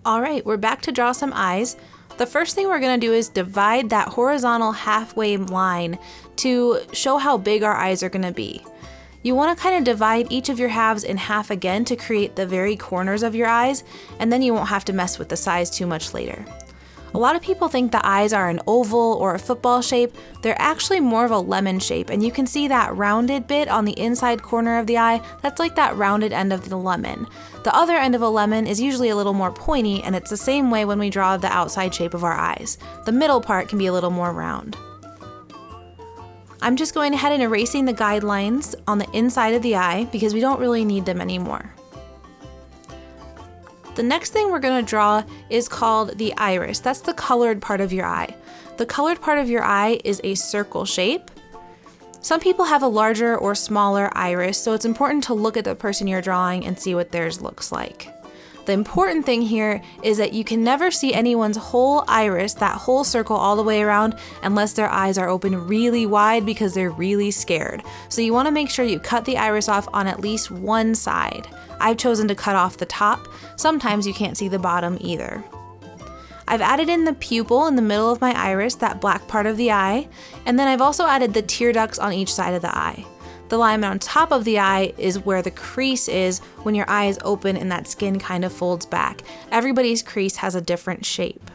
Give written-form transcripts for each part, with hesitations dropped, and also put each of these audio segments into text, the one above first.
All right, we're back to draw some eyes. The first thing we're going to do is divide that horizontal halfway line to show how big our eyes are going to be. You want to kind of divide each of your halves in half again to create the very corners of your eyes, and then you won't have to mess with the size too much later. A lot of people think the eyes are an oval or a football shape. They're actually more of a lemon shape, and you can see that rounded bit on the inside corner of the eye. That's like that rounded end of the lemon. The other end of a lemon is usually a little more pointy, and it's the same way when we draw the outside shape of our eyes. The middle part can be a little more round. I'm just going ahead and erasing the guidelines on the inside of the eye because we don't really need them anymore. The next thing we're going to draw is called the iris. That's the colored part of your eye. The colored part of your eye is a circle shape. Some people have a larger or smaller iris, so it's important to look at the person you're drawing and see what theirs looks like. The important thing here is that you can never see anyone's whole iris, that whole circle all the way around, unless their eyes are open really wide because they're really scared. So you want to make sure you cut the iris off on at least one side. I've chosen to cut off the top. Sometimes you can't see the bottom either. I've added in the pupil in the middle of my iris, that black part of the eye, and then I've also added the tear ducts on each side of the eye. The line on top of the eye is where the crease is when your eye is open and that skin kind of folds back. Everybody's crease has a different shape.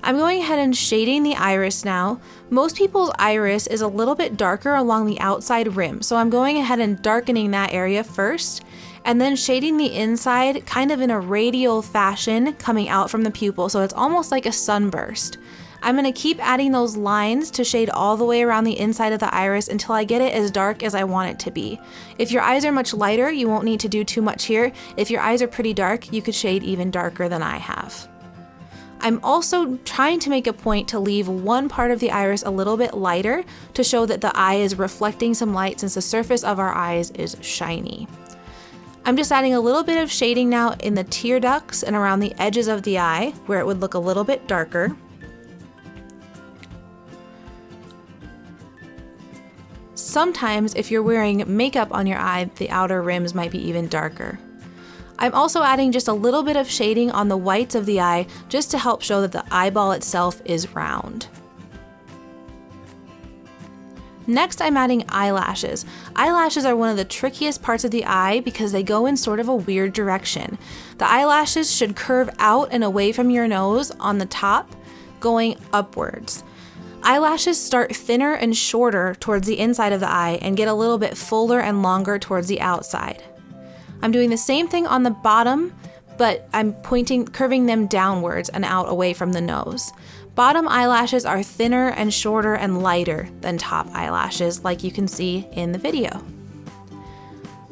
I'm going ahead and shading the iris now. Most people's iris is a little bit darker along the outside rim, so I'm going ahead and darkening that area first, and then shading the inside kind of in a radial fashion coming out from the pupil, so it's almost like a sunburst. I'm going to keep adding those lines to shade all the way around the inside of the iris until I get it as dark as I want it to be. If your eyes are much lighter, you won't need to do too much here. If your eyes are pretty dark, you could shade even darker than I have. I'm also trying to make a point to leave one part of the iris a little bit lighter to show that the eye is reflecting some light since the surface of our eyes is shiny. I'm just adding a little bit of shading now in the tear ducts and around the edges of the eye where it would look a little bit darker. Sometimes if you're wearing makeup on your eye, the outer rims might be even darker. I'm also adding just a little bit of shading on the whites of the eye just to help show that the eyeball itself is round. Next, I'm adding eyelashes. Eyelashes are one of the trickiest parts of the eye because they go in sort of a weird direction. The eyelashes should curve out and away from your nose on the top, going upwards. Eyelashes start thinner and shorter towards the inside of the eye and get a little bit fuller and longer towards the outside. I'm doing the same thing on the bottom, but I'm curving them downwards and out away from the nose. Bottom eyelashes are thinner and shorter and lighter than top eyelashes, like you can see in the video.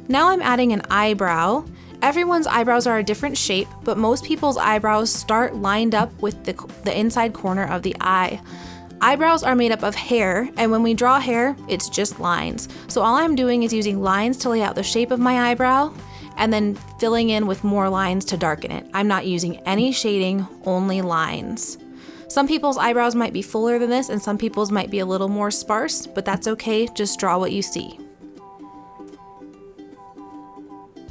Now I'm adding an eyebrow. Everyone's eyebrows are a different shape, but most people's eyebrows start lined up with the inside corner of the eye. Eyebrows are made up of hair, and when we draw hair, it's just lines. So all I'm doing is using lines to lay out the shape of my eyebrow, and then filling in with more lines to darken it. I'm not using any shading, only lines. Some people's eyebrows might be fuller than this, and some people's might be a little more sparse, but that's okay, just draw what you see.